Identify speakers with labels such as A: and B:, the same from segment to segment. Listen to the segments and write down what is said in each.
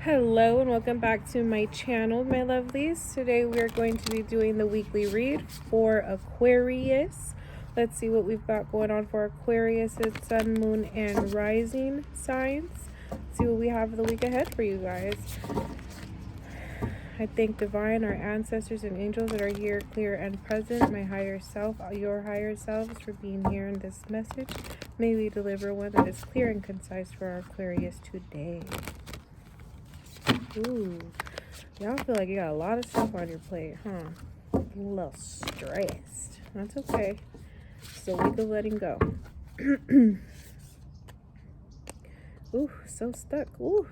A: Hello and welcome back to my channel, my lovelies. Today we are going to be doing the weekly read for Aquarius. Let's see what we've got going on for Aquarius. It's sun, moon, and rising signs. Let's see what we have the week ahead for you guys. I thank divine, our ancestors and angels that are here, clear and present, my higher self, your higher selves, for being here in this message. May we deliver one that is clear and concise for our Aquarius today. Ooh, y'all feel like you got a lot of stuff on your plate, huh? A little stressed. That's okay. It's a week of letting go. Ooh, so stuck. Ooh.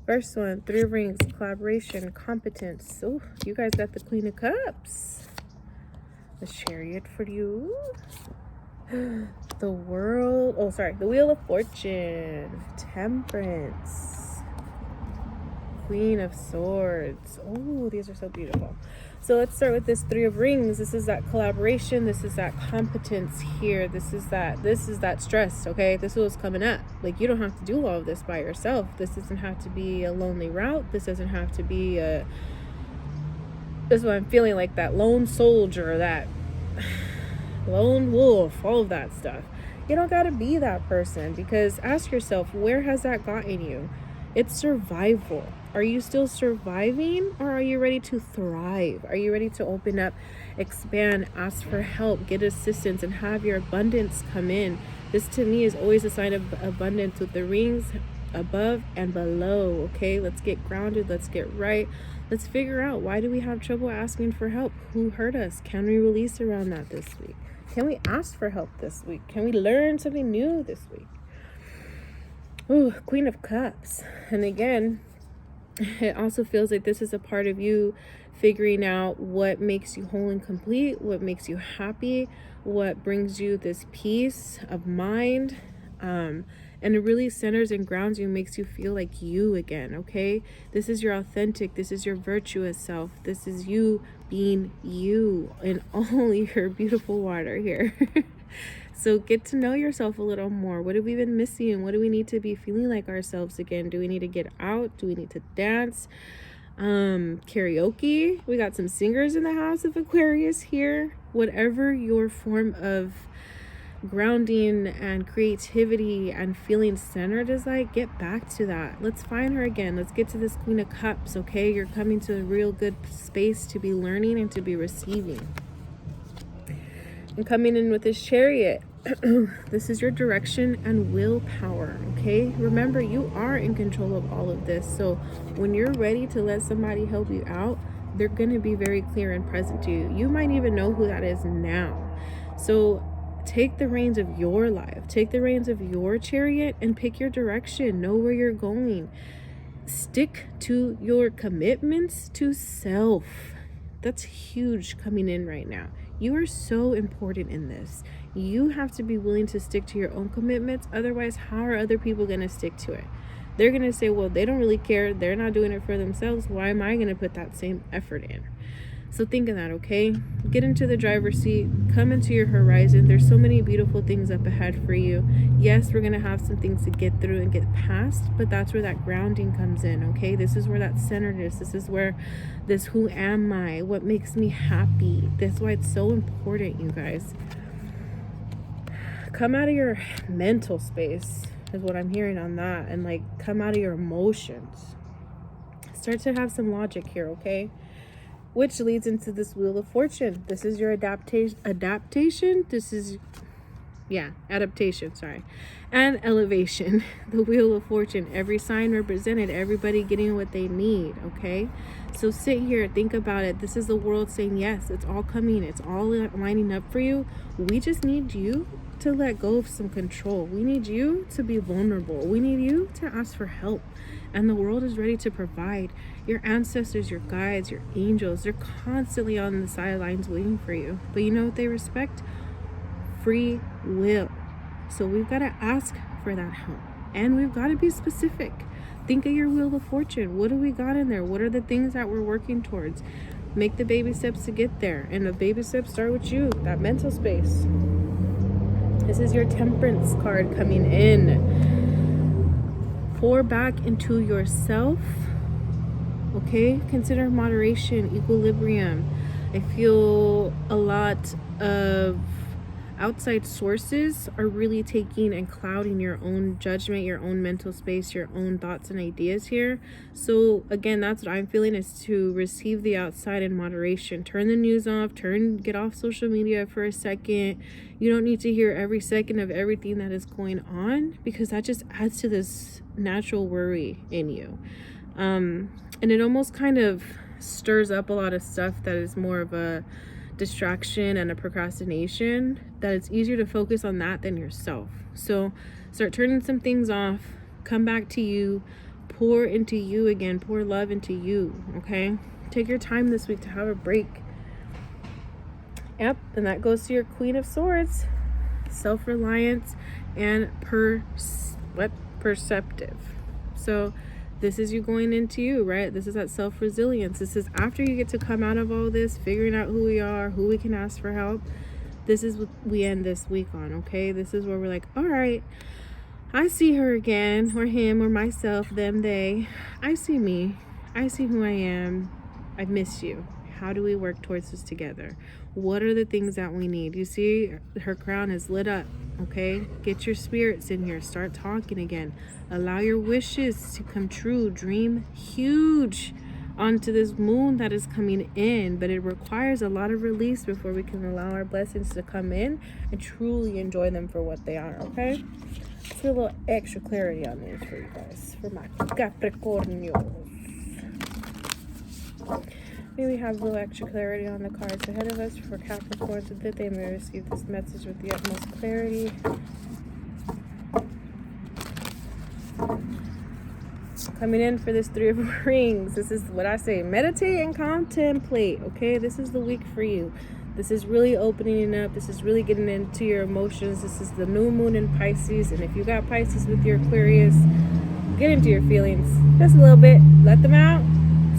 A: First one, 3 of Rings, collaboration, competence. Ooh, you guys got the Queen of Cups. The Chariot for you. The World, the Wheel of Fortune, Temperance, Queen of Swords. Oh, these are so beautiful. So let's start with this 3 of Rings. This is that collaboration. This is that competence here. This is that stress, okay? This is what's coming up. Like, you don't have to do all of this by yourself. This doesn't have to be a lonely route. This doesn't have to be this is what I'm feeling, like that lone soldier, that lone wolf, all of that stuff. You don't gotta be that person, because ask yourself, where has that gotten you? It's survival. Are you still surviving, or are you ready to thrive? Are you ready to open up, expand, ask for help, get assistance, and have your abundance come in? This to me is always a sign of abundance, with the rings above and below. Okay, let's get grounded, let's get right. Let's figure out, why do we have trouble asking for help? Who hurt us? Can we release around that this week? Can we ask for help this week? Can we learn something new this week? Ooh, Queen of Cups. And again, it also feels like this is a part of you figuring out what makes you whole and complete, what makes you happy, what brings you this peace of mind. And it really centers and grounds you, makes you feel like you again, okay? This is your authentic, this is your virtuous self. This is you being you in all your beautiful water here. So get to know yourself a little more. What have we been missing? What do we need to be feeling like ourselves again? Do we need to get out? Do we need to dance? Karaoke. We got some singers in the house of Aquarius here. Whatever your form of grounding and creativity and feeling centered is like, get back to that. Let's find her again. Let's get to this Queen of Cups, okay? You're coming to a real good space to be learning and to be receiving. And coming in with this Chariot, this is your direction and willpower, okay? Remember, you are in control of all of this. So when you're ready to let somebody help you out, they're going to be very clear and present to you. You might even know who that is now. So take the reins of your life, take the reins of your chariot, and pick your direction. Know where you're going. Stick to your commitments to self. That's huge coming in right now. You are so important in this. You have to be willing to stick to your own commitments. Otherwise, how are other people going to stick to it? They're going to say, well, they don't really care. They're not doing it for themselves. Why am I going to put that same effort in? So think of that, okay? Get into the driver's seat. Come into your horizon. There's so many beautiful things up ahead for you. Yes, we're going to have some things to get through and get past, but that's where that grounding comes in, okay? This is where that centered is. This is where this who am I? What makes me happy? That's why it's so important, you guys. Come out of your mental space is what I'm hearing on that. And like, come out of your emotions. Start to have some logic here, okay? Which leads into this Wheel of Fortune. This is your adaptation. This is, adaptation, sorry. And elevation. The Wheel of Fortune. Every sign represented. Everybody getting what they need, okay? So sit here, think about it. This is the world saying, yes, it's all coming. It's all lining up for you. We just need you to let go of some control. We need you to be vulnerable. We need you to ask for help. And the world is ready to provide. Your ancestors, your guides, your angels, they're constantly on the sidelines waiting for you. But you know what they respect? Free will. So we've got to ask for that help. And we've got to be specific. Think of your Wheel of Fortune. What do we got in there? What are the things that we're working towards? Make the baby steps to get there. And the baby steps start with you, that mental space. This is your Temperance card coming in. pour back into yourself. Okay, consider moderation, equilibrium. I feel a lot of outside sources are really taking and clouding your own judgment, your own mental space, your own thoughts and ideas here. So again, that's what I'm feeling, is to receive the outside in moderation. Turn the news off, get off social media for a second. You don't need to hear every second of everything that is going on, because that just adds to this natural worry in you. And it almost kind of stirs up a lot of stuff that is more of a distraction and a procrastination, that it's easier to focus on that than yourself. So start turning some things off, come back to you, pour into you again, pour love into you. Okay, take your time this week to have a break. Yep, and that goes to your Queen of Swords, self-reliance and perceptive. So this is you going into you, right? This is that self-resilience. This is after you get to come out of all this, figuring out who we are, who we can ask for help. This is what we end this week on, okay? This is where we're like, all right, I see her again, or him, or myself, them, they. I see me. I see who I am. I miss you. How do we work towards this together? What are the things that we need? You see, her crown is lit up. Okay, get your spirits in here, start talking again, allow your wishes to come true, dream huge onto this moon that is coming in. But it requires a lot of release before we can allow our blessings to come in and truly enjoy them for what they are. Okay, let's get a little extra clarity on these for you guys, for my Capricornios. May we have a little extra clarity on the cards ahead of us for Capricorns, so that they may receive this message with the utmost clarity. Coming in for this Three of Rings, this is what I say, meditate and contemplate, okay? This is the week for you. This is really opening up. This is really getting into your emotions. This is the new moon in Pisces, and if you got Pisces with your Aquarius, get into your feelings just a little bit. Let them out.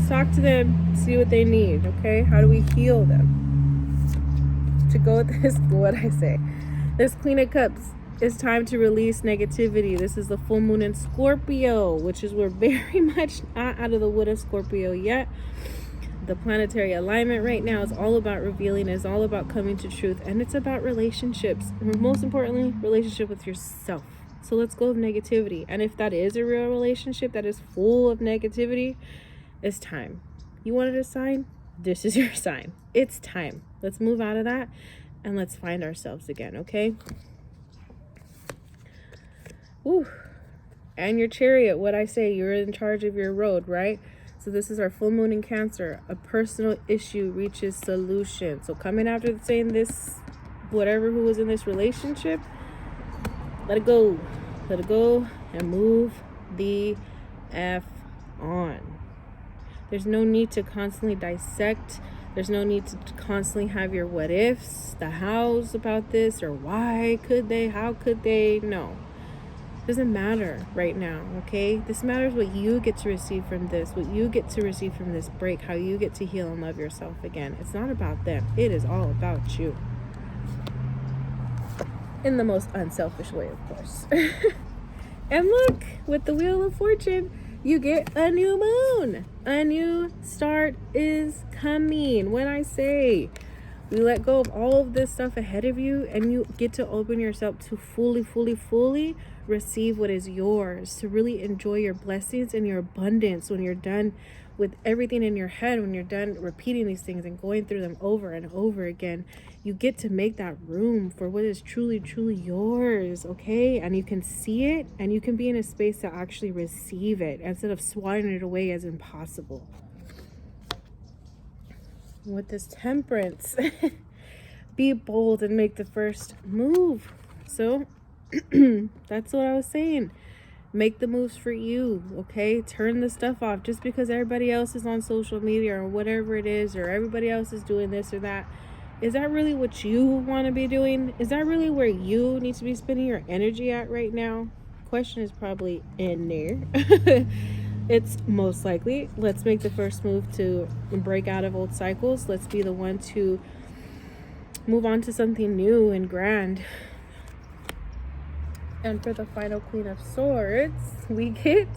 A: Talk to them, see what they need, okay? How do we heal them? To go with this, what I say, this Queen of Cups, it's time to release negativity. This is the full moon in Scorpio, which is, we're very much not out of the wood of Scorpio yet. The planetary alignment right now is all about revealing, is all about coming to truth, and it's about relationships. And most importantly, relationship with yourself. So let's go with negativity. And if that is a real relationship that is full of negativity, it's time. You wanted a sign? This is your sign. It's time. Let's move out of that and let's find ourselves again, okay? Ooh. And your Chariot, what I say, you're in charge of your road, right? So this is our full moon in Cancer. A personal issue reaches solution. So coming after saying this, whatever who was in this relationship, let it go. Let it go and move the F on. There's no need to constantly dissect. There's no need to constantly have your what ifs, the hows about this, or why could they, how could they. No, it doesn't matter right now, okay? This matters what you get to receive from this, what you get to receive from this break, how you get to heal and love yourself again. It's not about them. It is all about you. In the most unselfish way, of course. And look, with the Wheel of Fortune, you get a new moon. A new start is coming. When I say we let go of all of this stuff ahead of you, and you get to open yourself to fully receive what is yours, to really enjoy your blessings and your abundance when you're done with everything in your head, when you're done repeating these things and going through them over and over again. You get to make that room for what is truly yours, okay? And you can see it, and you can be in a space to actually receive it instead of swatting it away as impossible. With this Temperance, be bold and make the first move. So that's what I was saying. Make the moves for you, okay? Turn the stuff off. Just because everybody else is on social media or whatever it is, or everybody else is doing this or that, is that really what you want to be doing? Is that really where you need to be spending your energy at right now? Question is probably in there. It's most likely. Let's make the first move to break out of old cycles. Let's be the one to move on to something new and grand. And for the final Queen of Swords, we get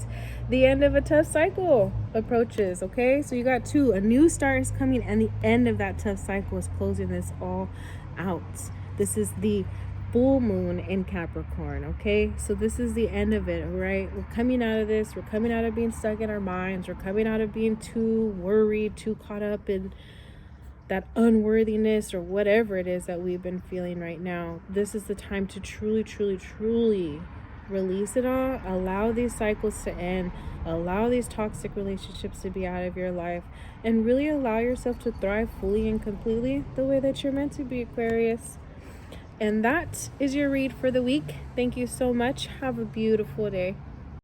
A: the end of a tough cycle approaches, okay? So you got two. A new start is coming, and the end of that tough cycle is closing this all out. This is the full moon in Capricorn, okay? So this is the end of it, right? We're coming out of this. We're coming out of being stuck in our minds. We're coming out of being too worried, too caught up in that unworthiness or whatever it is that we've been feeling right now. This is the time to truly, truly, truly release it all. Allow these cycles to end. Allow these toxic relationships to be out of your life. And really allow yourself to thrive fully and completely the way that you're meant to be, Aquarius. And that is your read for the week. Thank you so much. Have a beautiful day.